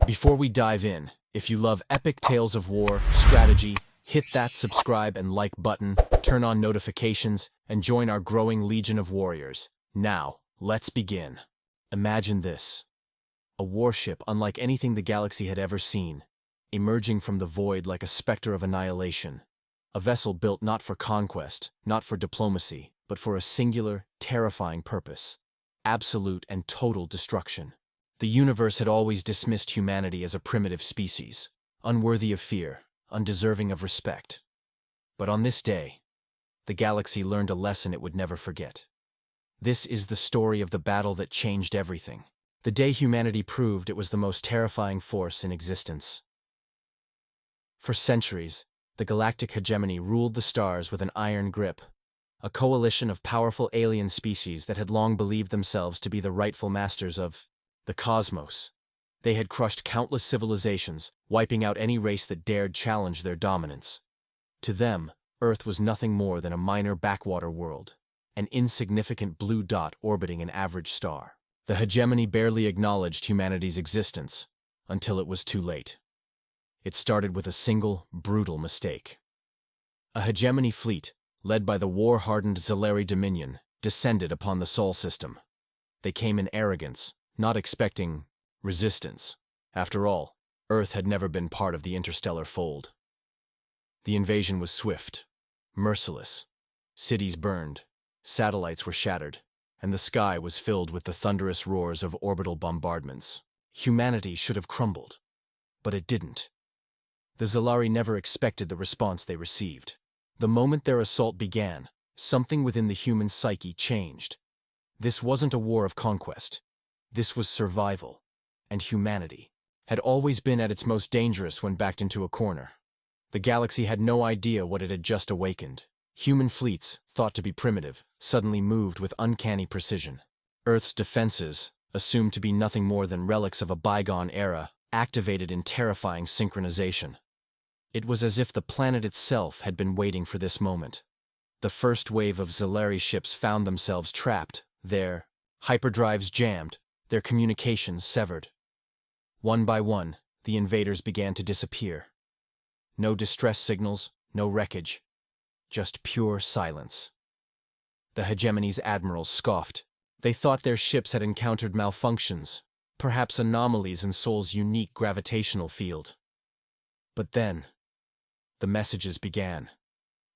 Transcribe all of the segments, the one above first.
Before we dive in, if you love epic tales of war, strategy, hit that subscribe and like button, turn on notifications, and join our growing legion of warriors. Now, let's begin. Imagine this. A warship unlike anything the galaxy had ever seen, emerging from the void like a specter of annihilation. A vessel built not for conquest, not for diplomacy, but for a singular, terrifying purpose: absolute and total destruction. The universe had always dismissed humanity as a primitive species, unworthy of fear, undeserving of respect. But on this day, the galaxy learned a lesson it would never forget. This is the story of the battle that changed everything. The day humanity proved it was the most terrifying force in existence. For centuries, the galactic hegemony ruled the stars with an iron grip, a coalition of powerful alien species that had long believed themselves to be the rightful masters of the cosmos. They had crushed countless civilizations, wiping out any race that dared challenge their dominance. To them, Earth was nothing more than a minor backwater world, an insignificant blue dot orbiting an average star. The hegemony barely acknowledged humanity's existence until it was too late. It started with a single, brutal mistake. A hegemony fleet, led by the war-hardened Zalari Dominion, descended upon the Sol system. They came in arrogance, not expecting resistance. After all, Earth had never been part of the interstellar fold. The invasion was swift, merciless. Cities burned, satellites were shattered, and the sky was filled with the thunderous roars of orbital bombardments. Humanity should have crumbled, but it didn't. The Zalari never expected the response they received. The moment their assault began, something within the human psyche changed. This wasn't a war of conquest. This was survival, and humanity had always been at its most dangerous when backed into a corner. The galaxy had no idea what it had just awakened. Human fleets, thought to be primitive, suddenly moved with uncanny precision. Earth's defenses, assumed to be nothing more than relics of a bygone era, activated in terrifying synchronization. It was as if the planet itself had been waiting for this moment. The first wave of Zalari ships found themselves trapped, their hyperdrives jammed, their communications severed. One by one, the invaders began to disappear. No distress signals, no wreckage, just pure silence. The hegemony's admirals scoffed. They thought their ships had encountered malfunctions, perhaps anomalies in Sol's unique gravitational field. But then, the messages began.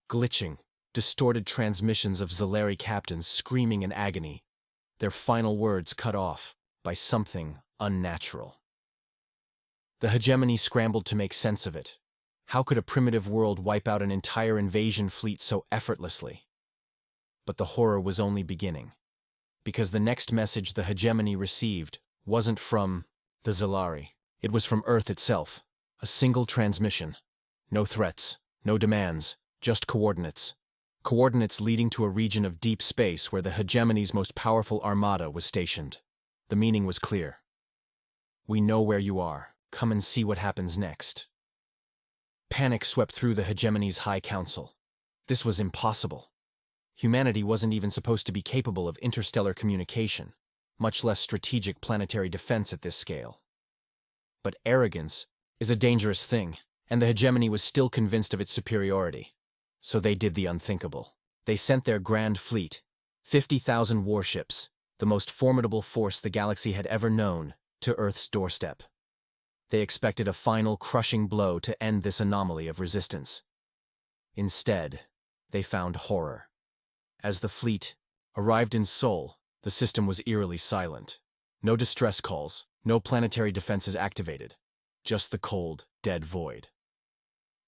Glitching, distorted transmissions of Zalari captains screaming in agony, their final words cut off by something unnatural. The hegemony scrambled to make sense of it. How could a primitive world wipe out an entire invasion fleet so effortlessly? But the horror was only beginning, because the next message the hegemony received wasn't from the Zalari. It was from Earth itself. A single transmission. No threats, no demands, just coordinates. Coordinates leading to a region of deep space where the hegemony's most powerful armada was stationed. The meaning was clear. We know where you are. Come and see what happens next. Panic swept through the hegemony's high council. This was impossible. Humanity wasn't even supposed to be capable of interstellar communication, much less strategic planetary defense at this scale. But arrogance is a dangerous thing, and the hegemony was still convinced of its superiority. So they did the unthinkable. They sent their grand fleet, 50,000 warships, the most formidable force the galaxy had ever known, to Earth's doorstep. They expected a final crushing blow to end this anomaly of resistance. Instead, they found horror. As the fleet arrived in Sol, the system was eerily silent. No distress calls, no planetary defenses activated. Just the cold, dead void.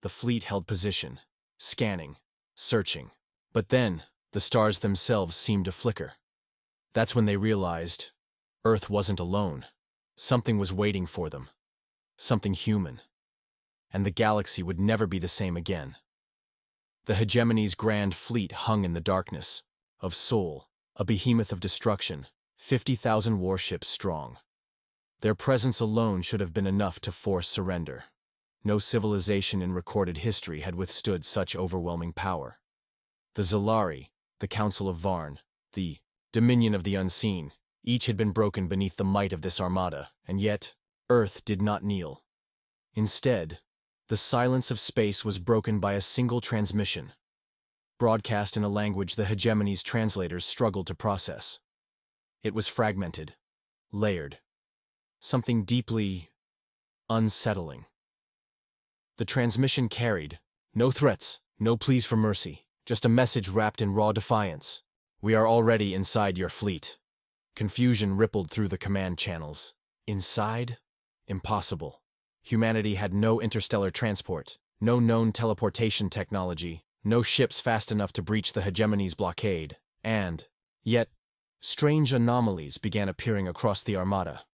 The fleet held position, scanning, searching. But then, the stars themselves seemed to flicker. That's when they realized Earth wasn't alone. Something was waiting for them. Something human. And the galaxy would never be the same again. The hegemony's grand fleet hung in the darkness of Sol, a behemoth of destruction, 50,000 warships strong. Their presence alone should have been enough to force surrender. No civilization in recorded history had withstood such overwhelming power. The Zalari, the Council of Varn, the Dominion of the Unseen, each had been broken beneath the might of this armada, and yet Earth did not kneel. Instead, the silence of space was broken by a single transmission, broadcast in a language the hegemony's translators struggled to process. It was fragmented, layered, something deeply unsettling. The transmission carried no threats, no pleas for mercy, just a message wrapped in raw defiance. We are already inside your fleet. Confusion rippled through the command channels. Inside? Impossible. Humanity had no interstellar transport, no known teleportation technology, no ships fast enough to breach the hegemony's blockade, and, yet, strange anomalies began appearing across the armada.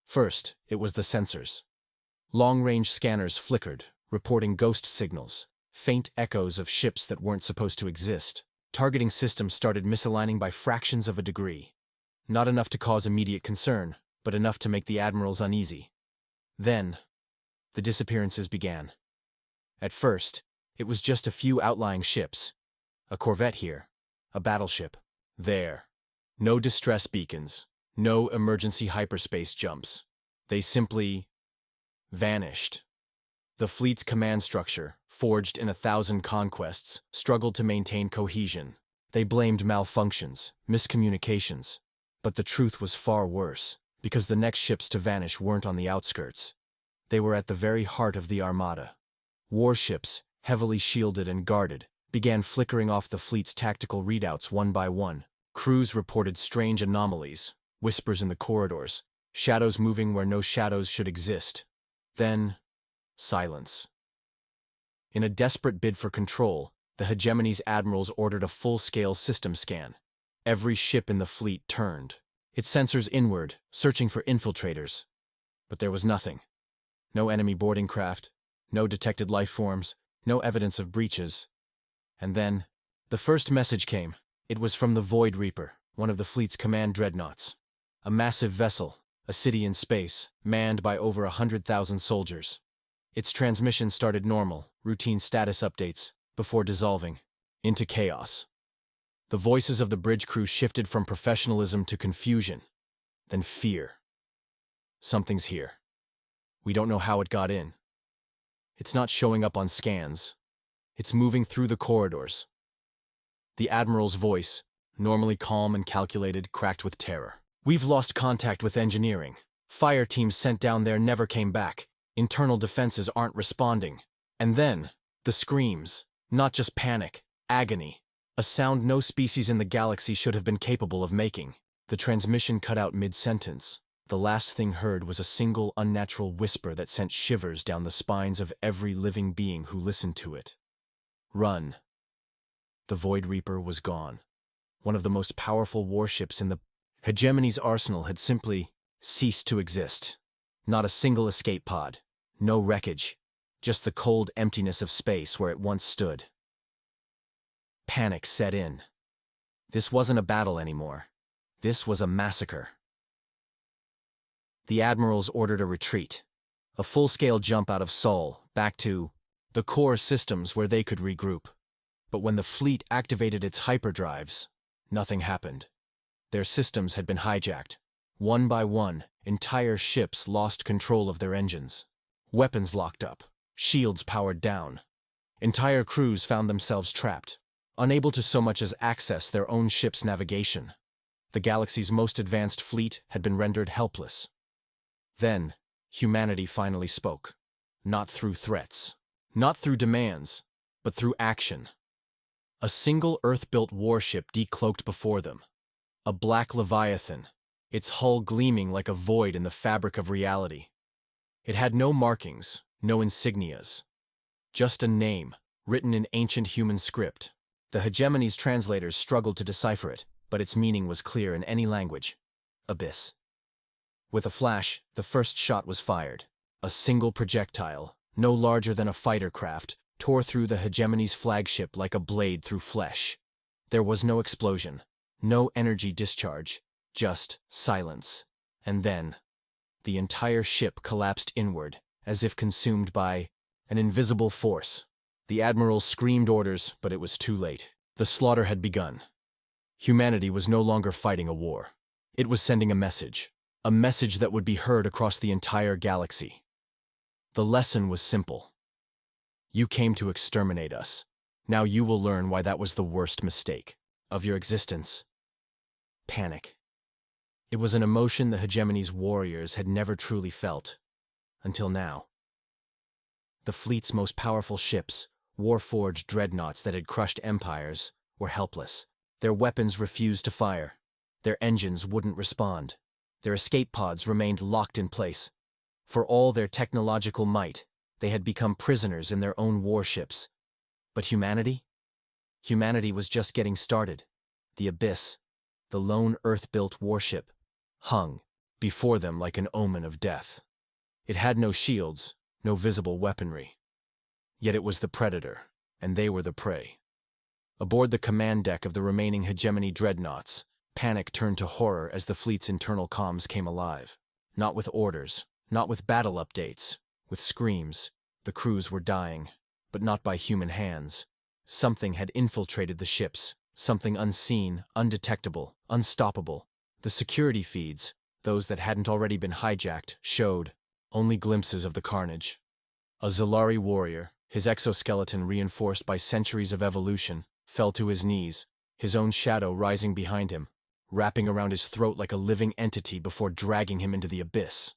First, it was the sensors. Long-range scanners flickered, reporting ghost signals, faint echoes of ships that weren't supposed to exist. Targeting systems started misaligning by fractions of a degree. Not enough to cause immediate concern, but enough to make the admirals uneasy. Then, the disappearances began. At first, it was just a few outlying ships. A corvette here, a battleship there. No distress beacons, no emergency hyperspace jumps. They simply vanished. The fleet's command structure, forged in 1,000 conquests, struggled to maintain cohesion. They blamed malfunctions, miscommunications. But the truth was far worse, because the next ships to vanish weren't on the outskirts. They were at the very heart of the armada. Warships, heavily shielded and guarded, began flickering off the fleet's tactical readouts one by one. Crews reported strange anomalies, whispers in the corridors, shadows moving where no shadows should exist. Then, silence. In a desperate bid for control, the hegemony's admirals ordered a full-scale system scan. Every ship in the fleet turned, its sensors inward, searching for infiltrators. But there was nothing. No enemy boarding craft, no detected life forms, no evidence of breaches. And then, the first message came. It was from the Void Reaper, one of the fleet's command dreadnoughts. A massive vessel, a city in space, manned by over 100,000 soldiers. Its transmission started normal, routine status updates, before dissolving into chaos. The voices of the bridge crew shifted from professionalism to confusion, then fear. Something's here. We don't know how it got in. It's not showing up on scans. It's moving through the corridors. The Admiral's voice, normally calm and calculated, cracked with terror. We've lost contact with engineering. Fire teams sent down there never came back. Internal defenses aren't responding. And then, the screams. Not just panic, agony. A sound no species in the galaxy should have been capable of making. The transmission cut out mid-sentence. The last thing heard was a single unnatural whisper that sent shivers down the spines of every living being who listened to it. Run. The Void Reaper was gone. One of the most powerful warships in the hegemony's arsenal had simply ceased to exist. Not a single escape pod. No wreckage. Just the cold emptiness of space where it once stood. Panic set in. This wasn't a battle anymore. This was a massacre. The admirals ordered a retreat. A full-scale jump out of Sol, back to the core systems where they could regroup. But when the fleet activated its hyperdrives, nothing happened. Their systems had been hijacked. One by one, entire ships lost control of their engines. Weapons locked up. Shields powered down. Entire crews found themselves trapped, unable to so much as access their own ship's navigation. The galaxy's most advanced fleet had been rendered helpless. Then, humanity finally spoke. Not through threats, not through demands, but through action. A single Earth-built warship decloaked before them. A black leviathan, its hull gleaming like a void in the fabric of reality. It had no markings, no insignias. Just a name, written in ancient human script. The hegemony's translators struggled to decipher it, but its meaning was clear in any language. Abyss. With a flash, the first shot was fired. A single projectile, no larger than a fighter craft, tore through the hegemony's flagship like a blade through flesh. There was no explosion, no energy discharge, just silence. And then, the entire ship collapsed inward, as if consumed by an invisible force. The admiral screamed orders, but it was too late. The slaughter had begun. Humanity was no longer fighting a war. It was sending a message. A message that would be heard across the entire galaxy. The lesson was simple. You came to exterminate us. Now you will learn why that was the worst mistake of your existence. Panic. It was an emotion the hegemony's warriors had never truly felt. Until now. The fleet's most powerful ships, war-forged dreadnoughts that had crushed empires, were helpless. Their weapons refused to fire. Their engines wouldn't respond. Their escape pods remained locked in place. For all their technological might, they had become prisoners in their own warships. But humanity? Humanity was just getting started. The Abyss, the lone Earth-built warship, hung before them like an omen of death. It had no shields, no visible weaponry. Yet it was the predator, and they were the prey. Aboard the command deck of the remaining hegemony dreadnoughts, panic turned to horror as the fleet's internal comms came alive. Not with orders, not with battle updates, with screams. The crews were dying, but not by human hands. Something had infiltrated the ships, something unseen, undetectable, unstoppable. The security feeds, those that hadn't already been hijacked, showed only glimpses of the carnage. A Zalari warrior, his exoskeleton reinforced by centuries of evolution, fell to his knees, his own shadow rising behind him, wrapping around his throat like a living entity before dragging him into the abyss.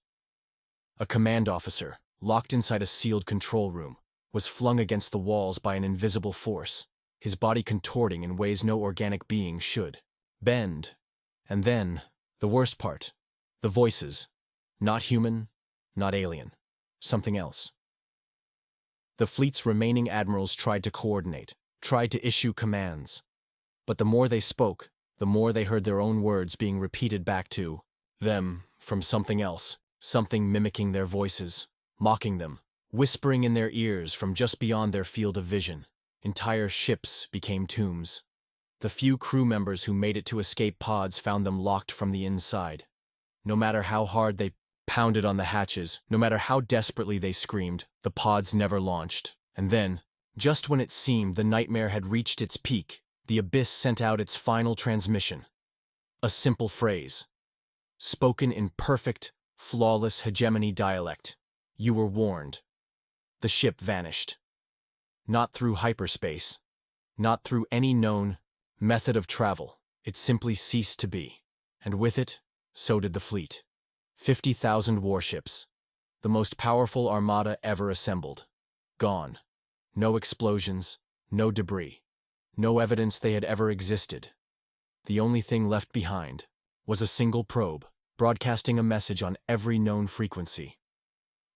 A command officer, locked inside a sealed control room, was flung against the walls by an invisible force, his body contorting in ways no organic being should. Bend. And then, the worst part, the voices. Not human, not alien. Something else. The fleet's remaining admirals tried to coordinate, tried to issue commands. But the more they spoke, the more they heard their own words being repeated back to them from something else, something mimicking their voices, mocking them, whispering in their ears from just beyond their field of vision. Entire ships became tombs. The few crew members who made it to escape pods found them locked from the inside. No matter how hard they pounded on the hatches, no matter how desperately they screamed, the pods never launched. And then, just when it seemed the nightmare had reached its peak, the Abyss sent out its final transmission. A simple phrase, spoken in perfect, flawless hegemony dialect. You were warned. The ship vanished. Not through hyperspace, not through any known method of travel. It simply ceased to be. And with it, so did the fleet. 50,000 warships, the most powerful armada ever assembled. Gone. No explosions, no debris, no evidence they had ever existed. The only thing left behind was a single probe, broadcasting a message on every known frequency.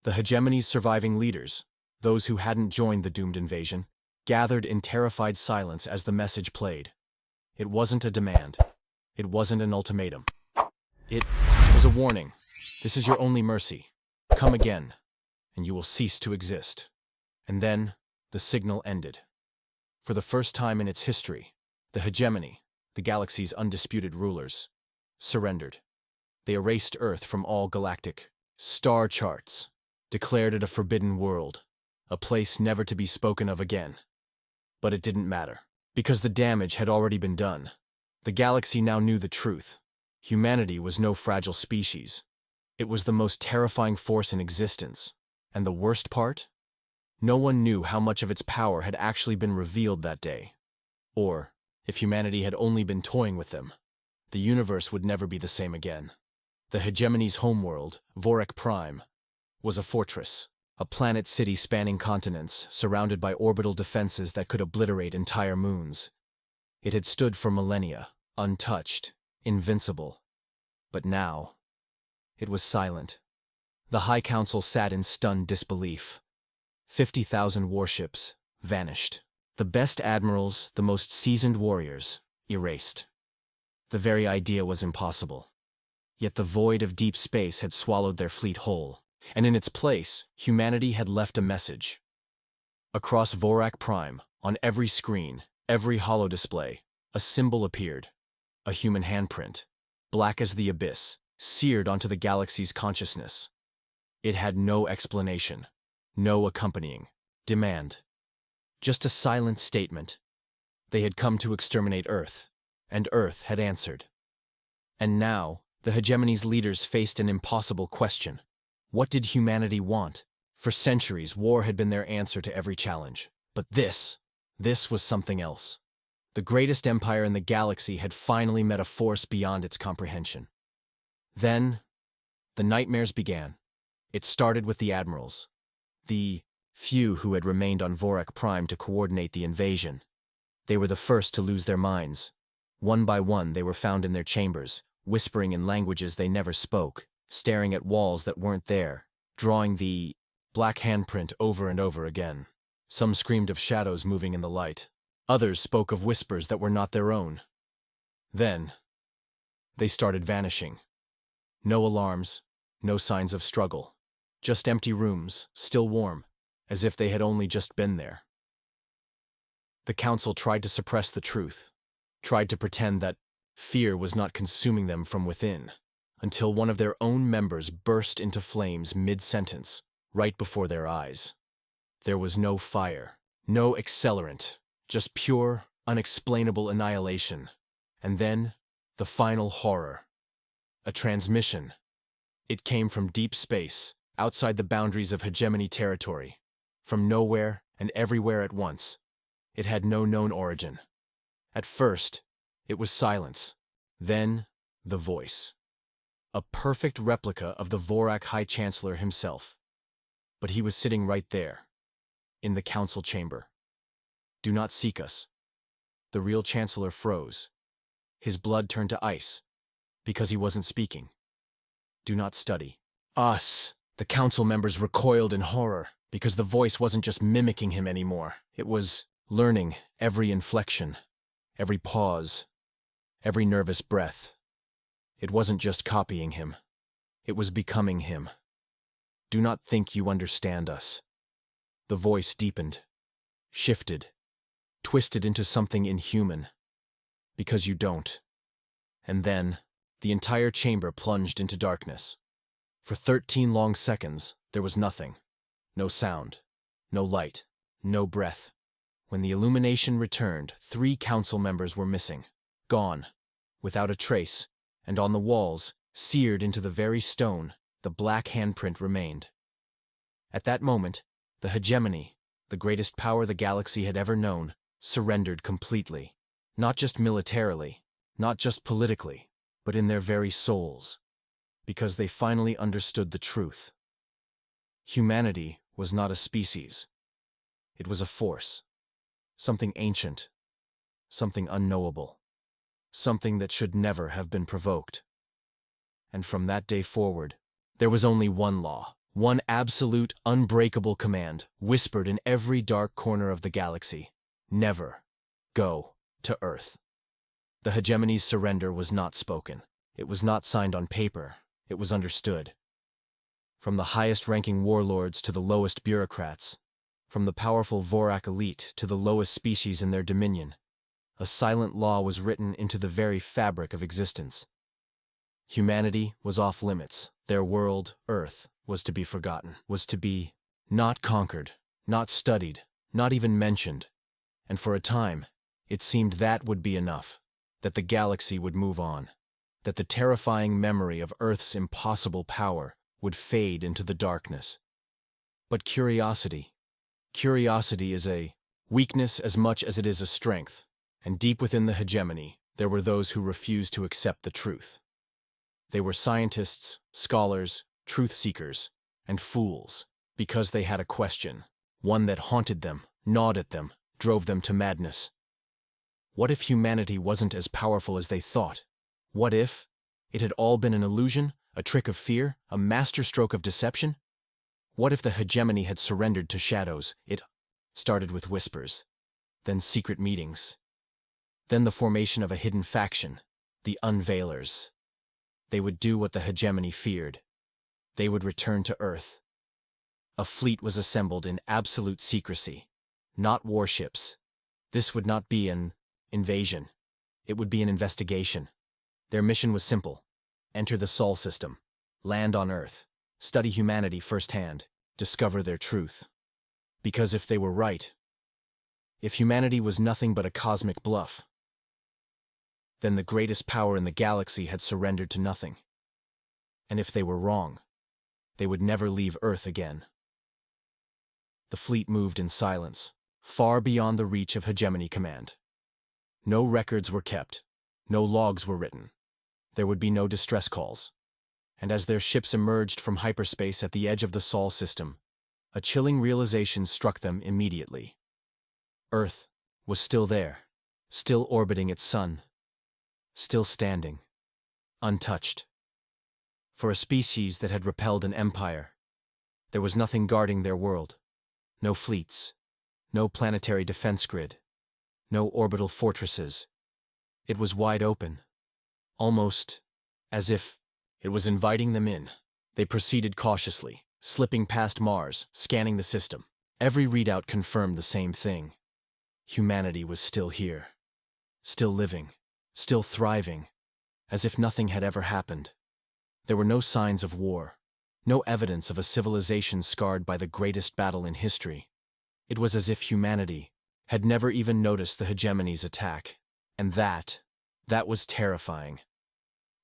The hegemony's surviving leaders, those who hadn't joined the doomed invasion, gathered in terrified silence as the message played. It wasn't a demand. It wasn't an ultimatum. It was a warning. This is your only mercy. Come again, and you will cease to exist. And then, the signal ended. For the first time in its history, the hegemony, the galaxy's undisputed rulers, surrendered. They erased Earth from all galactic star charts, declared it a forbidden world, a place never to be spoken of again. But it didn't matter, because the damage had already been done. The galaxy now knew the truth. Humanity was no fragile species. It was the most terrifying force in existence. And the worst part? No one knew how much of its power had actually been revealed that day. Or, if humanity had only been toying with them, the universe would never be the same again. The hegemony's homeworld, Vorak Prime, was a fortress, a planet city spanning continents, surrounded by orbital defenses that could obliterate entire moons. It had stood for millennia, untouched, invincible. But now, it was silent. The High Council sat in stunned disbelief. 50,000 warships vanished. The best admirals, the most seasoned warriors, erased. The very idea was impossible. Yet the void of deep space had swallowed their fleet whole, and in its place, humanity had left a message. Across Vorak Prime, on every screen, every holodisplay, a symbol appeared. A human handprint, black as the abyss, seared onto the galaxy's consciousness. It had no explanation, no accompanying demand. Just a silent statement. They had come to exterminate Earth, and Earth had answered. And now, The hegemony's leaders faced an impossible question. What did humanity want? For centuries, war had been their answer to every challenge. But this was something else. The greatest empire in the galaxy had finally met a force beyond its comprehension. Then, the nightmares began. It started with the admirals, the few who had remained on Vorak Prime to coordinate the invasion. They were the first to lose their minds. One by one, they were found in their chambers, whispering in languages they never spoke, staring at walls that weren't there, drawing the black handprint over and over again. Some screamed of shadows moving in the light. Others spoke of whispers that were not their own. Then, they started vanishing. No alarms, no signs of struggle. Just empty rooms, still warm, as if they had only just been there. The council tried to suppress the truth, tried to pretend that fear was not consuming them from within, until one of their own members burst into flames mid-sentence, right before their eyes. There was no fire, no accelerant, just pure, unexplainable annihilation. And then, the final horror. A transmission. It came from deep space, outside the boundaries of hegemony territory. From nowhere and everywhere at once. It had no known origin. At first, it was silence. Then, the voice. A perfect replica of the Vorak High Chancellor himself. But he was sitting right there, in the council chamber. Do not seek us. The real Chancellor froze. His blood turned to ice, because he wasn't speaking. Do not study. Us. The council members recoiled in horror, because the voice wasn't just mimicking him anymore. It was learning every inflection, every pause, every nervous breath. It wasn't just copying him. It was becoming him. Do not think you understand us. The voice deepened, shifted, twisted into something inhuman. Because you don't. And then, the entire chamber plunged into darkness. For 13 long seconds, there was nothing. No sound, no light, no breath. When the illumination returned, 3 council members were missing. Gone, without a trace, and on the walls, seared into the very stone, the black handprint remained. At that moment, the hegemony, the greatest power the galaxy had ever known, surrendered completely. Not just militarily, not just politically, but in their very souls. Because they finally understood the truth. Humanity was not a species. It was a force. Something ancient. Something unknowable. Something that should never have been provoked. And from that day forward, there was only one law, one absolute, unbreakable command, whispered in every dark corner of the galaxy. Never go to Earth. The hegemony's surrender was not spoken. It was not signed on paper. It was understood. From the highest-ranking warlords to the lowest bureaucrats, from the powerful Vorak elite to the lowest species in their dominion, a silent law was written into the very fabric of existence. Humanity was off limits. Their world, Earth, was to be forgotten, was to be not conquered, not studied, not even mentioned. And for a time, it seemed that would be enough, that the galaxy would move on, that the terrifying memory of Earth's impossible power would fade into the darkness. But curiosity is a weakness as much as it is a strength, and deep within the hegemony, there were those who refused to accept the truth. They were scientists, scholars, truth-seekers, and fools, because they had a question, one that haunted them, gnawed at them, drove them to madness. What if humanity wasn't as powerful as they thought? What if it had all been an illusion, a trick of fear, a masterstroke of deception? What if the hegemony had surrendered to shadows? It started with whispers, then secret meetings, then the formation of a hidden faction, the Unveilers. They would do what the hegemony feared. They would return to Earth. A fleet was assembled in absolute secrecy, not warships. This would not be an invasion. It would be an investigation. Their mission was simple. Enter the Sol system, land on Earth, study humanity firsthand, discover their truth. Because if they were right, if humanity was nothing but a cosmic bluff, then the greatest power in the galaxy had surrendered to nothing. And if they were wrong, they would never leave Earth again. The fleet moved in silence, far beyond the reach of Hegemony Command. No records were kept, no logs were written. There would be no distress calls. And as their ships emerged from hyperspace at the edge of the Sol system, a chilling realization struck them immediately. Earth was still there, still orbiting its sun, still standing, untouched. For a species that had repelled an empire, there was nothing guarding their world. No fleets, no planetary defense grid, no orbital fortresses. It was wide open, almost as if it was inviting them in. They proceeded cautiously, slipping past Mars, scanning the system. Every readout confirmed the same thing. Humanity was still here, still living, still thriving, as if nothing had ever happened. There were no signs of war, no evidence of a civilization scarred by the greatest battle in history. It was as if humanity had never even noticed the hegemony's attack. And that was terrifying.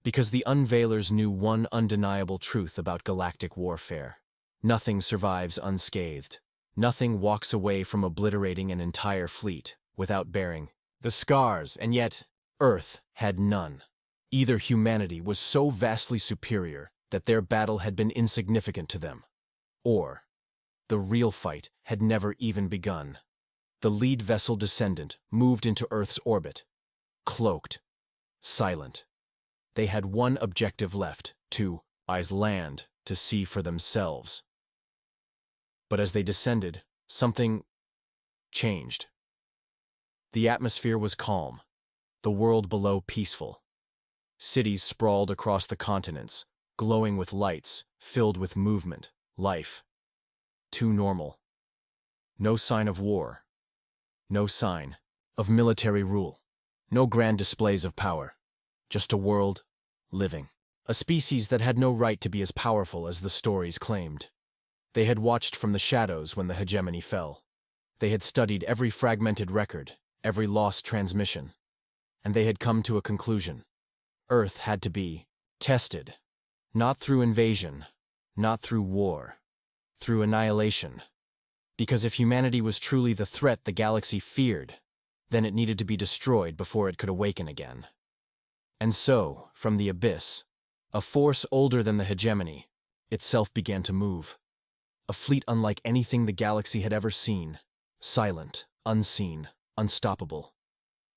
Because the Unveilers knew one undeniable truth about galactic warfare. Nothing survives unscathed. Nothing walks away from obliterating an entire fleet without bearing the scars, and yet Earth had none. Either humanity was so vastly superior that their battle had been insignificant to them, or the real fight had never even begun. The lead vessel descendant moved into Earth's orbit, cloaked, silent. They had one objective left, to land, to see for themselves. But as they descended, something changed. The atmosphere was calm, the world below peaceful. Cities sprawled across the continents, glowing with lights, filled with movement, life. Too normal. No sign of war. No sign of military rule. No grand displays of power. Just a world, living. A species that had no right to be as powerful as the stories claimed. They had watched from the shadows when the hegemony fell. They had studied every fragmented record, every lost transmission. And they had come to a conclusion. Earth had to be tested. Not through invasion, not through war, through annihilation. Because if humanity was truly the threat the galaxy feared, then it needed to be destroyed before it could awaken again. And so, from the abyss, a force older than the hegemony itself began to move. A fleet unlike anything the galaxy had ever seen, silent, unseen, unstoppable.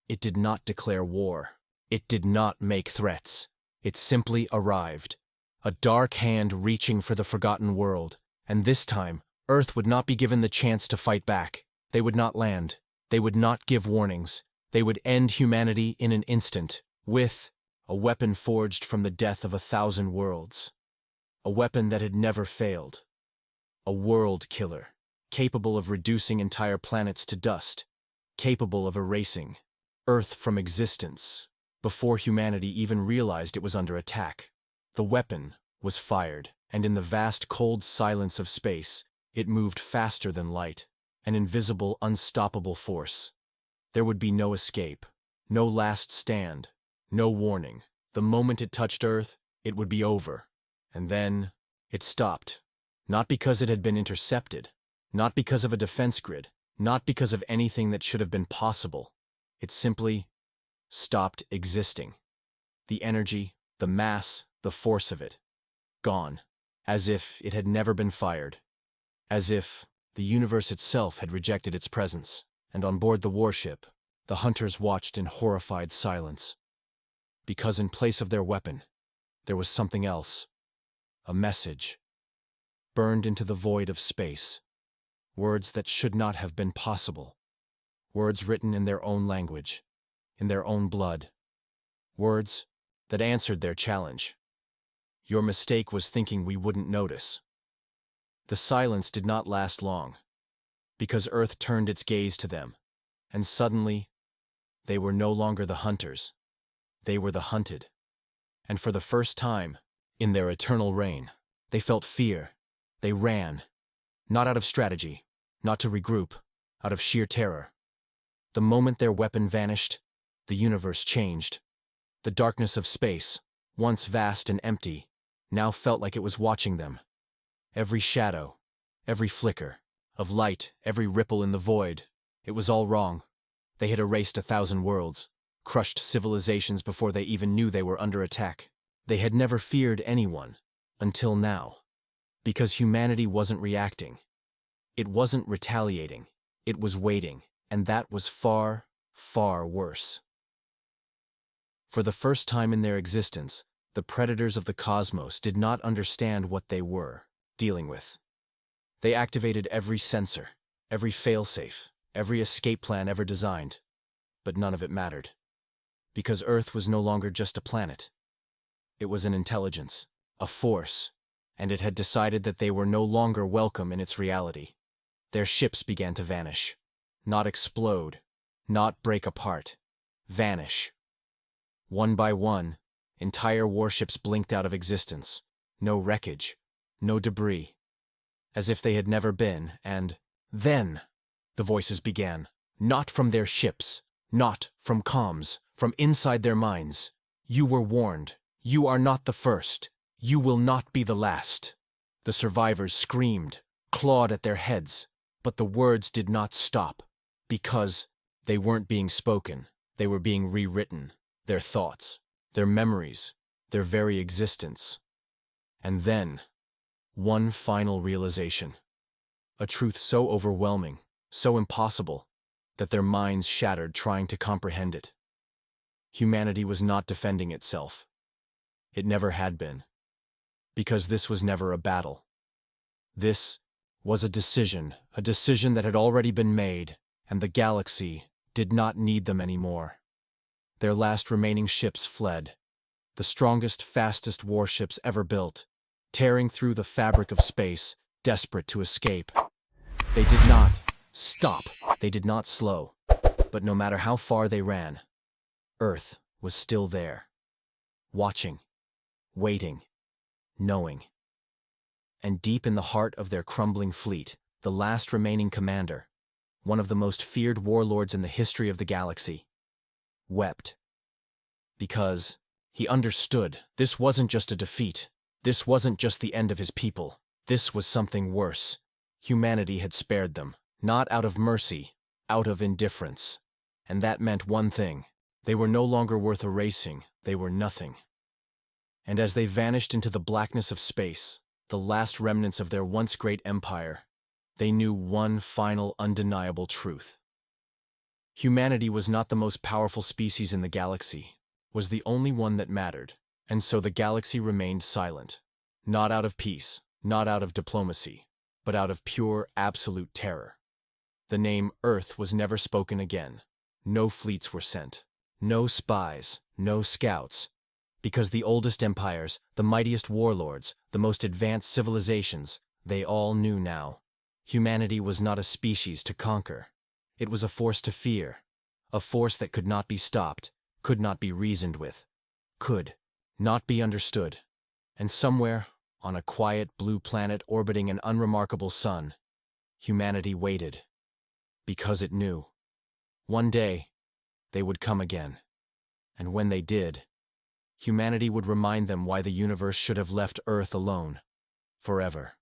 It did not declare war. It did not make threats. It simply arrived. A dark hand reaching for the forgotten world, and this time, Earth would not be given the chance to fight back. They would not land. They would not give warnings. They would end humanity in an instant, with a weapon forged from the death of 1,000 worlds. A weapon that had never failed. A world killer, capable of reducing entire planets to dust, capable of erasing Earth from existence, before humanity even realized it was under attack. The weapon was fired, and in the vast cold silence of space, it moved faster than light, an invisible, unstoppable force. There would be no escape, no last stand, no warning. The moment it touched Earth, it would be over. And then, it stopped. Not because it had been intercepted, not because of a defense grid, not because of anything that should have been possible. It simply stopped existing. The energy, the mass, the force of it, gone, as if it had never been fired, as if the universe itself had rejected its presence, and on board the warship, the hunters watched in horrified silence. Because in place of their weapon, there was something else, a message, burned into the void of space, words that should not have been possible, words written in their own language, in their own blood, words that answered their challenge. Your mistake was thinking we wouldn't notice. The silence did not last long, because Earth turned its gaze to them, and suddenly, they were no longer the hunters. They were the hunted. And for the first time, in their eternal reign, they felt fear. They ran, not out of strategy, not to regroup, out of sheer terror. The moment their weapon vanished, the universe changed. The darkness of space, once vast and empty, now felt like it was watching them. Every shadow, every flicker of light, every ripple in the void, it was all wrong. They had erased 1,000 worlds, crushed civilizations before they even knew they were under attack. They had never feared anyone, until now. Because humanity wasn't reacting. It wasn't retaliating. It was waiting, and that was far, far worse. For the first time in their existence, the predators of the cosmos did not understand what they were dealing with. They activated every sensor, every failsafe, every escape plan ever designed, but none of it mattered. Because Earth was no longer just a planet. It was an intelligence, a force, and it had decided that they were no longer welcome in its reality. Their ships began to vanish. Not explode, not break apart. Vanish. One by one, entire warships blinked out of existence. No wreckage, no debris. As if they had never been, and then the voices began. Not from their ships, not from comms, from inside their minds. You were warned. You are not the first. You will not be the last. The survivors screamed, clawed at their heads, but the words did not stop, because they weren't being spoken. They were being rewritten, their thoughts, their memories, their very existence. And then, one final realization. A truth so overwhelming, so impossible, that their minds shattered trying to comprehend it. Humanity was not defending itself. It never had been. Because this was never a battle. This was a decision that had already been made, and the galaxy did not need them anymore. Their last remaining ships fled, the strongest, fastest warships ever built, tearing through the fabric of space, desperate to escape. They did not stop, they did not slow, but no matter how far they ran, Earth was still there, watching, waiting, knowing. And deep in the heart of their crumbling fleet, the last remaining commander, one of the most feared warlords in the history of the galaxy, wept. Because he understood this wasn't just a defeat. This wasn't just the end of his people. This was something worse. Humanity had spared them, not out of mercy, out of indifference. And that meant one thing. They were no longer worth erasing. They were nothing. And as they vanished into the blackness of space, the last remnants of their once great empire, they knew one final undeniable truth. Humanity was not the most powerful species in the galaxy, was the only one that mattered, and so the galaxy remained silent. Not out of peace, not out of diplomacy, but out of pure, absolute terror. The name Earth was never spoken again. No fleets were sent. No spies, no scouts. Because the oldest empires, the mightiest warlords, the most advanced civilizations, they all knew now. Humanity was not a species to conquer. It was a force to fear. A force that could not be stopped, could not be reasoned with, could not be understood. And somewhere, on a quiet blue planet orbiting an unremarkable sun, humanity waited. Because it knew. One day, they would come again. And when they did, humanity would remind them why the universe should have left Earth alone, forever.